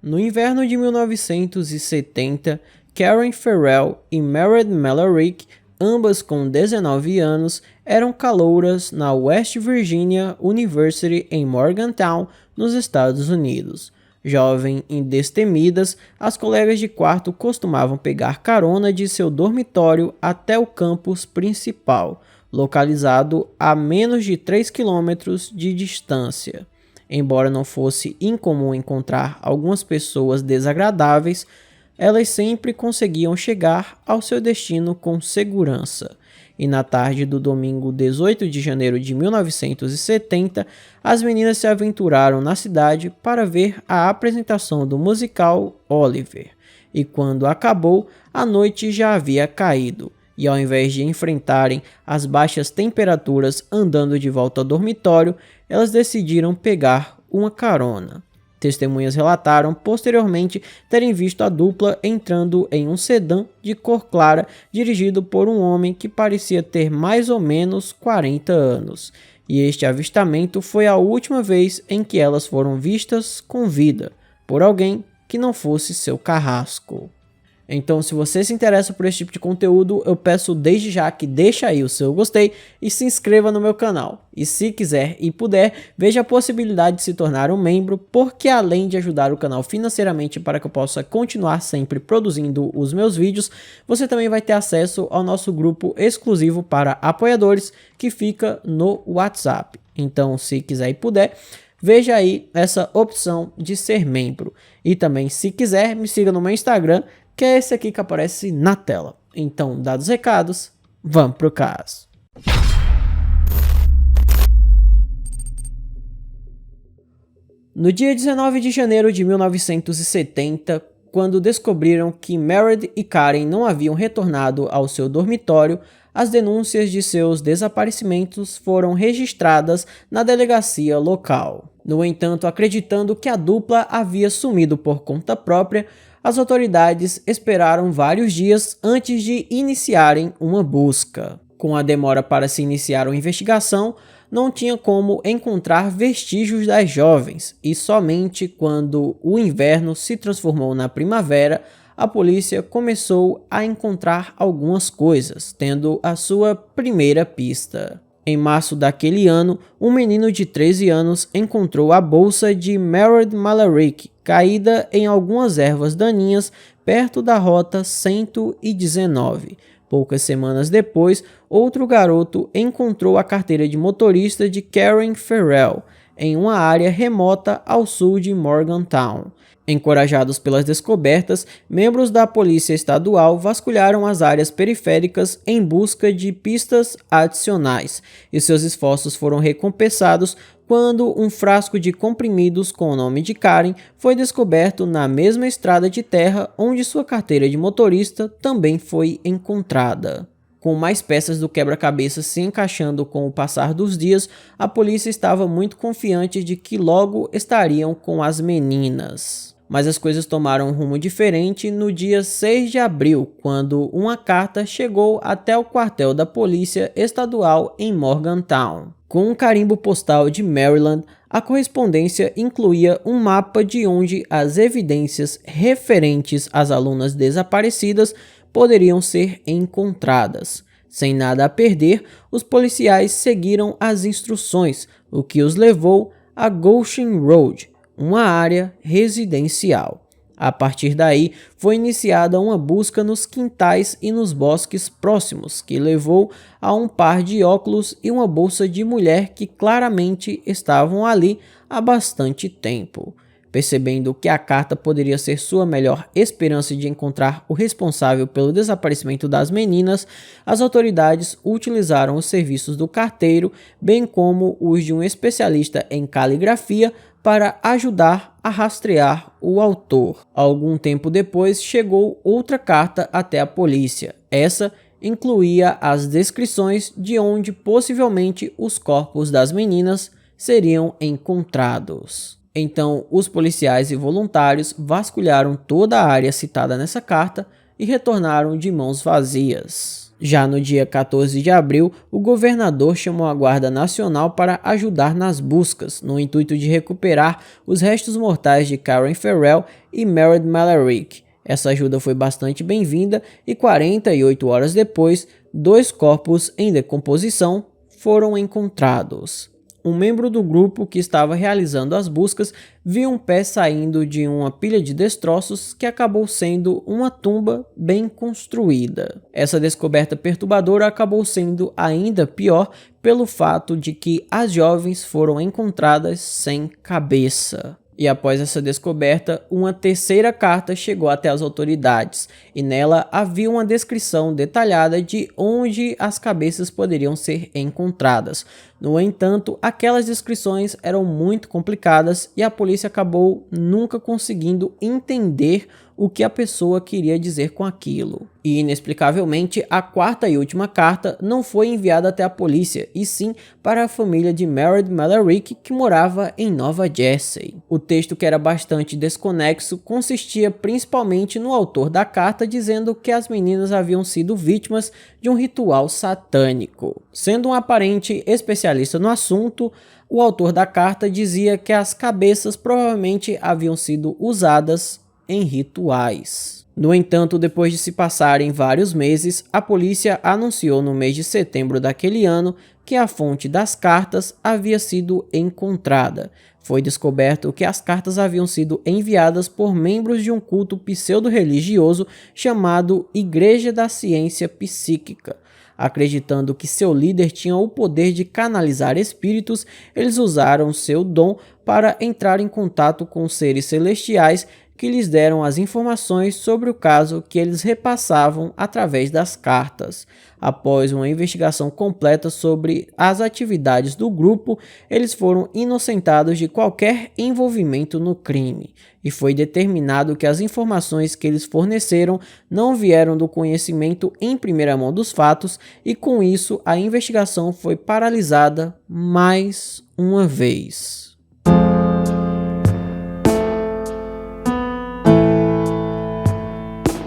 No inverno de 1970, Karen Ferrell e Meredith Mallory, ambas com 19 anos, eram calouras na West Virginia University em Morgantown, nos Estados Unidos. Jovem e destemidas, as colegas de quarto costumavam pegar carona de seu dormitório até o campus principal, localizado a menos de 3 quilômetros de distância. Embora não fosse incomum encontrar algumas pessoas desagradáveis, elas sempre conseguiam chegar ao seu destino com segurança. E na tarde do domingo 18 de janeiro de 1970, as meninas se aventuraram na cidade para ver a apresentação do musical Oliver. E quando acabou, a noite já havia caído. E ao invés de enfrentarem as baixas temperaturas andando de volta ao dormitório, elas decidiram pegar uma carona. Testemunhas relataram posteriormente terem visto a dupla entrando em um sedã de cor clara dirigido por um homem que parecia ter mais ou menos 40 anos. E este avistamento foi a última vez em que elas foram vistas com vida por alguém que não fosse seu carrasco. Então, se você se interessa por esse tipo de conteúdo, eu peço desde já que deixe aí o seu gostei e se inscreva no meu canal. E se quiser e puder, veja a possibilidade de se tornar um membro, porque além de ajudar o canal financeiramente para que eu possa continuar sempre produzindo os meus vídeos, você também vai ter acesso ao nosso grupo exclusivo para apoiadores, que fica no WhatsApp. Então, se quiser e puder, veja aí essa opção de ser membro. E também, se quiser, me siga no meu Instagram, que é esse aqui que aparece na tela. Então, dados os recados, vamos pro caso. No dia 19 de janeiro de 1970, quando descobriram que Meredith e Karen não haviam retornado ao seu dormitório, as denúncias de seus desaparecimentos foram registradas na delegacia local. No entanto, acreditando que a dupla havia sumido por conta própria, as autoridades esperaram vários dias antes de iniciarem uma busca. Com a demora para se iniciar uma investigação, não tinha como encontrar vestígios das jovens, e somente quando o inverno se transformou na primavera, a polícia começou a encontrar algumas coisas, tendo a sua primeira pista. Em março daquele ano, um menino de 13 anos encontrou a bolsa de Meredith Mallory caída em algumas ervas daninhas perto da rota 119. Poucas semanas depois, outro garoto encontrou a carteira de motorista de Karen Ferrell em uma área remota ao sul de Morgantown. Encorajados pelas descobertas, membros da Polícia Estadual vasculharam as áreas periféricas em busca de pistas adicionais, e seus esforços foram recompensados quando um frasco de comprimidos com o nome de Karen foi descoberto na mesma estrada de terra onde sua carteira de motorista também foi encontrada. Com mais peças do quebra-cabeça se encaixando com o passar dos dias, a polícia estava muito confiante de que logo estariam com as meninas. Mas as coisas tomaram um rumo diferente no dia 6 de abril, quando uma carta chegou até o quartel da Polícia Estadual em Morgantown. Com um carimbo postal de Maryland, a correspondência incluía um mapa de onde as evidências referentes às alunas desaparecidas poderiam ser encontradas. Sem nada a perder, os policiais seguiram as instruções, o que os levou a Goshen Road, uma área residencial. A partir daí, foi iniciada uma busca nos quintais e nos bosques próximos, que levou a um par de óculos e uma bolsa de mulher que claramente estavam ali há bastante tempo. Percebendo que a carta poderia ser sua melhor esperança de encontrar o responsável pelo desaparecimento das meninas, as autoridades utilizaram os serviços do carteiro, bem como os de um especialista em caligrafia, para ajudar a rastrear o autor. Algum tempo depois, chegou outra carta até a polícia. Essa incluía as descrições de onde possivelmente os corpos das meninas seriam encontrados. Então, os policiais e voluntários vasculharam toda a área citada nessa carta e retornaram de mãos vazias. Já no dia 14 de abril, o governador chamou a Guarda Nacional para ajudar nas buscas, no intuito de recuperar os restos mortais de Karen Ferrell e Meredith Malarick. Essa ajuda foi bastante bem-vinda e 48 horas depois, 2 corpos em decomposição foram encontrados. Um membro do grupo que estava realizando as buscas viu um pé saindo de uma pilha de destroços que acabou sendo uma tumba bem construída. Essa descoberta perturbadora acabou sendo ainda pior pelo fato de que as jovens foram encontradas sem cabeça. E após essa descoberta, uma terceira carta chegou até as autoridades, e nela havia uma descrição detalhada de onde as cabeças poderiam ser encontradas. No entanto, aquelas descrições eram muito complicadas e a polícia acabou nunca conseguindo entender o que a pessoa queria dizer com aquilo. E inexplicavelmente, a quarta e última carta não foi enviada até a polícia, e sim para a família de Meredith Malarick, que morava em Nova Jersey. O texto, que era bastante desconexo, consistia principalmente no autor da carta dizendo que as meninas haviam sido vítimas de um ritual satânico. Sendo um aparente especialista no assunto, o autor da carta dizia que as cabeças provavelmente haviam sido usadas em rituais. No entanto, depois de se passarem vários meses, a polícia anunciou no mês de setembro daquele ano que a fonte das cartas havia sido encontrada. Foi descoberto que as cartas haviam sido enviadas por membros de um culto pseudo-religioso chamado Igreja da Ciência Psíquica. Acreditando que seu líder tinha o poder de canalizar espíritos, eles usaram seu dom para entrar em contato com seres celestiais que lhes deram as informações sobre o caso que eles repassavam através das cartas. Após uma investigação completa sobre as atividades do grupo, eles foram inocentados de qualquer envolvimento no crime, e foi determinado que as informações que eles forneceram não vieram do conhecimento em primeira mão dos fatos, e com isso a investigação foi paralisada mais uma vez.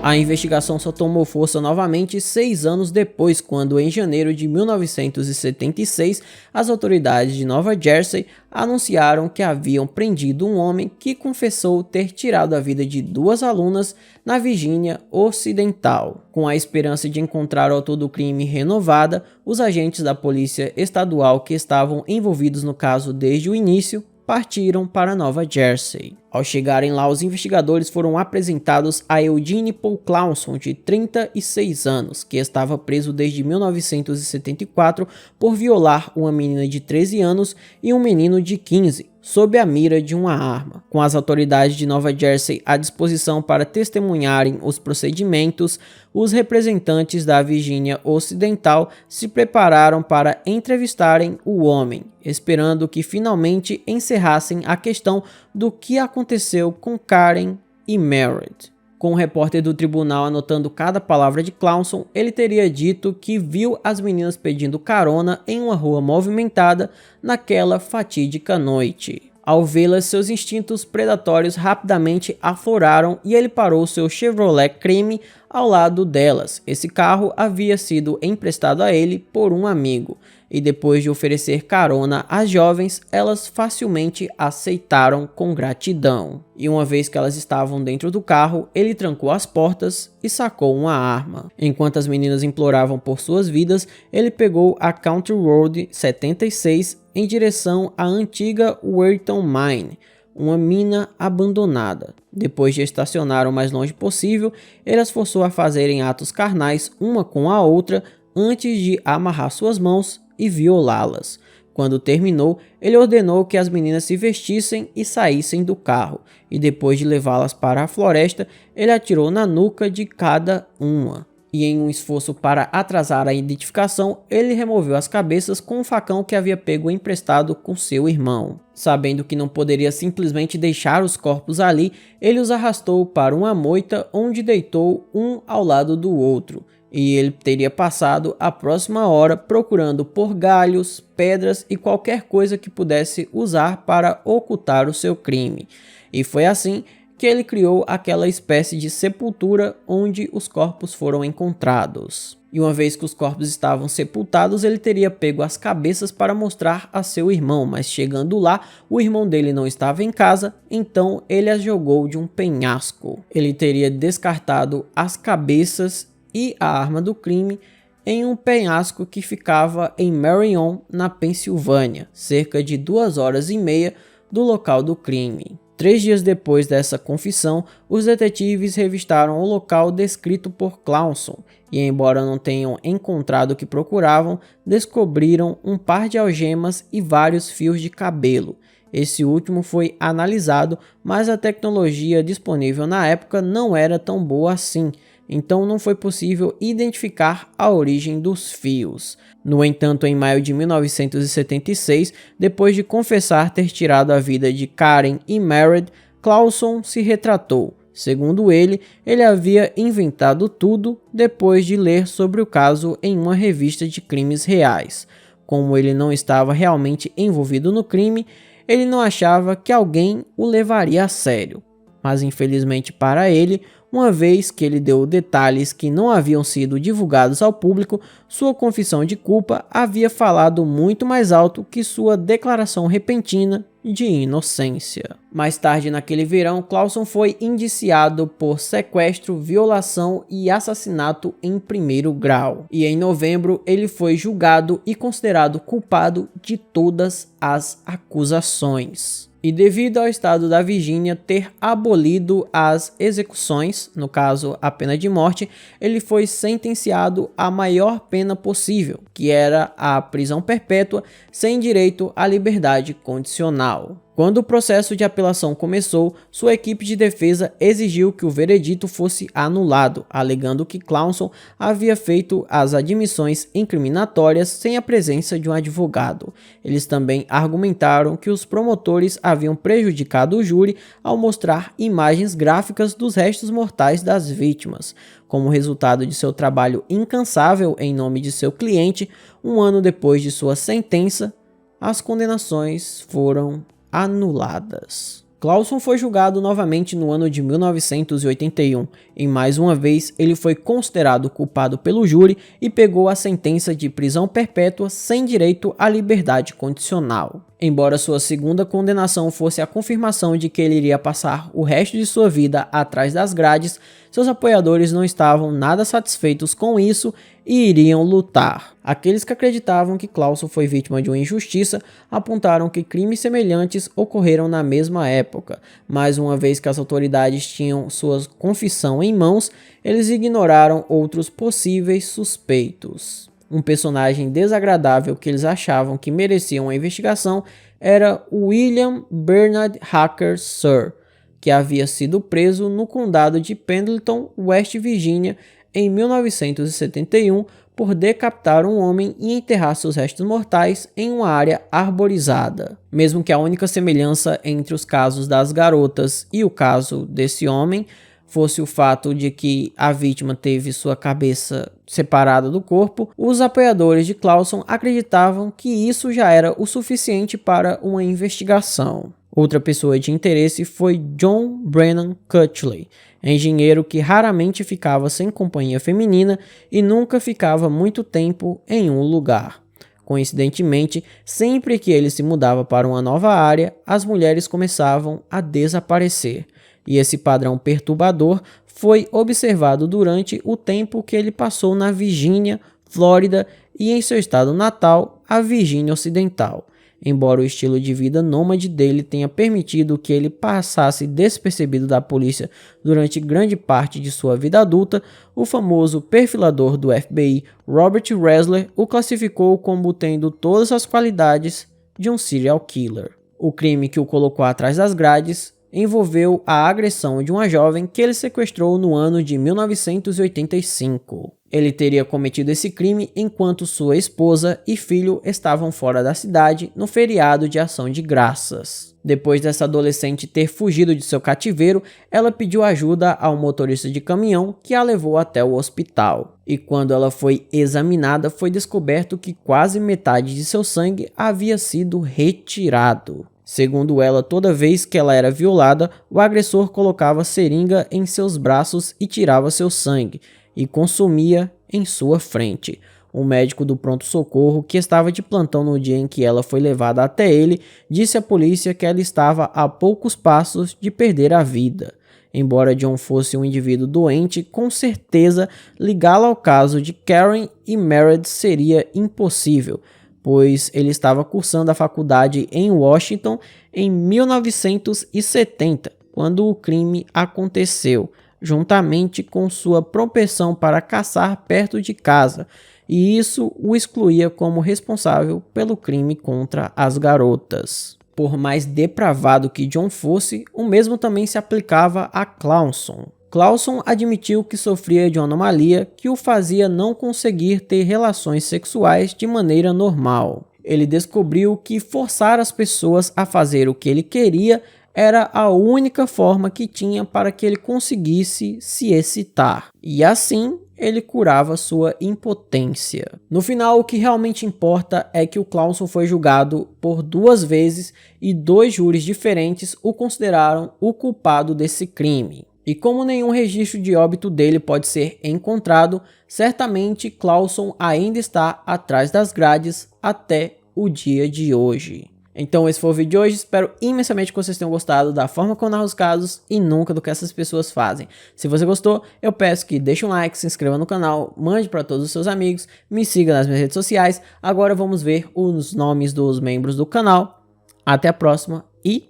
A investigação só tomou força novamente 6 anos depois, quando em janeiro de 1976, as autoridades de Nova Jersey anunciaram que haviam prendido um homem que confessou ter tirado a vida de 2 alunas na Virgínia Ocidental. Com a esperança de encontrar o autor do crime renovada, os agentes da polícia estadual que estavam envolvidos no caso desde o início partiram para Nova Jersey. Ao chegarem lá, os investigadores foram apresentados a Eugene Paul Clauson, de 36 anos, que estava preso desde 1974 por violar uma menina de 13 anos e um menino de 15, sob a mira de uma arma. Com as autoridades de Nova Jersey à disposição para testemunharem os procedimentos, os representantes da Virgínia Ocidental se prepararam para entrevistarem o homem, esperando que finalmente encerrassem a questão do que aconteceu com Karen e Meredith. Com o repórter do tribunal anotando cada palavra de Clauson, ele teria dito que viu as meninas pedindo carona em uma rua movimentada naquela fatídica noite. Ao vê-las, seus instintos predatórios rapidamente afloraram e ele parou seu Chevrolet Creme ao lado delas. Esse carro havia sido emprestado a ele por um amigo, e depois de oferecer carona às jovens, elas facilmente aceitaram com gratidão. E uma vez que elas estavam dentro do carro, ele trancou as portas e sacou uma arma. Enquanto as meninas imploravam por suas vidas, ele pegou a Country Road 76 em direção à antiga Weirton Mine, uma mina abandonada. Depois de estacionar o mais longe possível, ele as forçou a fazerem atos carnais uma com a outra antes de amarrar suas mãos e violá-las. Quando terminou, ele ordenou que as meninas se vestissem e saíssem do carro, e depois de levá-las para a floresta, ele atirou na nuca de cada uma. E em um esforço para atrasar a identificação, ele removeu as cabeças com um facão que havia pego emprestado com seu irmão. Sabendo que não poderia simplesmente deixar os corpos ali, ele os arrastou para uma moita onde deitou um ao lado do outro. E ele teria passado a próxima hora procurando por galhos, pedras e qualquer coisa que pudesse usar para ocultar o seu crime. E foi assim que ele criou aquela espécie de sepultura onde os corpos foram encontrados. E uma vez que os corpos estavam sepultados, ele teria pego as cabeças para mostrar a seu irmão, mas chegando lá, o irmão dele não estava em casa, então ele as jogou de um penhasco. Ele teria descartado as cabeças e a arma do crime em um penhasco que ficava em Marion, na Pensilvânia, cerca de 2h30 do local do crime. 3 dias depois dessa confissão, os detetives revistaram o local descrito por Clauson e, embora não tenham encontrado o que procuravam, descobriram um par de algemas e vários fios de cabelo. Esse último foi analisado, mas a tecnologia disponível na época não era tão boa assim, então não foi possível identificar a origem dos fios. No entanto, em maio de 1976, depois de confessar ter tirado a vida de Karen e Meredith, Clauson se retratou. Segundo ele havia inventado tudo depois de ler sobre o caso em uma revista de crimes reais. Como ele não estava realmente envolvido no crime, ele não achava que alguém o levaria a sério. Mas infelizmente para ele, uma vez que ele deu detalhes que não haviam sido divulgados ao público, sua confissão de culpa havia falado muito mais alto que sua declaração repentina de inocência. Mais tarde naquele verão, Clauson foi indiciado por sequestro, violação e assassinato em primeiro grau. E em novembro ele foi julgado e considerado culpado de todas as acusações. E devido ao estado da Virgínia ter abolido as execuções, no caso a pena de morte, ele foi sentenciado à maior pena possível, que era a prisão perpétua sem direito à liberdade condicional. Quando o processo de apelação começou, sua equipe de defesa exigiu que o veredito fosse anulado, alegando que Clauson havia feito as admissões incriminatórias sem a presença de um advogado. Eles também argumentaram que os promotores haviam prejudicado o júri ao mostrar imagens gráficas dos restos mortais das vítimas. Como resultado de seu trabalho incansável em nome de seu cliente, um ano depois de sua sentença, as condenações foram anuladas. Clauson foi julgado novamente no ano de 1981. E mais uma vez ele foi considerado culpado pelo júri e pegou a sentença de prisão perpétua sem direito à liberdade condicional. Embora sua segunda condenação fosse a confirmação de que ele iria passar o resto de sua vida atrás das grades, seus apoiadores não estavam nada satisfeitos com isso e iriam lutar. Aqueles que acreditavam que Clauson foi vítima de uma injustiça apontaram que crimes semelhantes ocorreram na mesma época, mas uma vez que as autoridades tinham sua confissão em mãos, eles ignoraram outros possíveis suspeitos. Um personagem desagradável que eles achavam que merecia uma investigação era William Bernard Hacker Sr., que havia sido preso no condado de Pendleton, West Virginia, em 1971 por decapitar um homem e enterrar seus restos mortais em uma área arborizada. Mesmo que a única semelhança entre os casos das garotas e o caso desse homem fosse o fato de que a vítima teve sua cabeça separada do corpo, os apoiadores de Clauson acreditavam que isso já era o suficiente para uma investigação. Outra pessoa de interesse foi John Brennan Cutley, engenheiro que raramente ficava sem companhia feminina e nunca ficava muito tempo em um lugar. Coincidentemente, sempre que ele se mudava para uma nova área, as mulheres começavam a desaparecer. E esse padrão perturbador foi observado durante o tempo que ele passou na Virgínia, Flórida e em seu estado natal, a Virgínia Ocidental. Embora o estilo de vida nômade dele tenha permitido que ele passasse despercebido da polícia durante grande parte de sua vida adulta, o famoso perfilador do FBI, Robert Ressler, o classificou como tendo todas as qualidades de um serial killer. O crime que o colocou atrás das grades envolveu a agressão de uma jovem que ele sequestrou no ano de 1985. Ele teria cometido esse crime enquanto sua esposa e filho estavam fora da cidade no feriado de Ação de Graças. Depois dessa adolescente ter fugido de seu cativeiro, ela pediu ajuda a um motorista de caminhão que a levou até o hospital. E quando ela foi examinada, foi descoberto que quase metade de seu sangue havia sido retirado. Segundo ela, toda vez que ela era violada, o agressor colocava seringa em seus braços e tirava seu sangue, e consumia em sua frente. Um médico do pronto-socorro, que estava de plantão no dia em que ela foi levada até ele, disse à polícia que ela estava a poucos passos de perder a vida. Embora John fosse um indivíduo doente, com certeza ligá-lo ao caso de Karen e Meredith seria impossível, pois ele estava cursando a faculdade em Washington em 1970, quando o crime aconteceu, juntamente com sua propensão para caçar perto de casa, e isso o excluía como responsável pelo crime contra as garotas. Por mais depravado que John fosse, o mesmo também se aplicava a Clauson. Clauson admitiu que sofria de uma anomalia que o fazia não conseguir ter relações sexuais de maneira normal. Ele descobriu que forçar as pessoas a fazer o que ele queria era a única forma que tinha para que ele conseguisse se excitar. E assim, ele curava sua impotência. No final, o que realmente importa é que o Clauson foi julgado por 2 vezes e 2 júris diferentes o consideraram o culpado desse crime. E como nenhum registro de óbito dele pode ser encontrado, certamente Clauson ainda está atrás das grades até o dia de hoje. Então esse foi o vídeo de hoje, espero imensamente que vocês tenham gostado da forma como eu narro os casos e nunca do que essas pessoas fazem. Se você gostou, eu peço que deixe um like, se inscreva no canal, mande para todos os seus amigos, me siga nas minhas redes sociais. Agora vamos ver os nomes dos membros do canal. Até a próxima e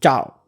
tchau!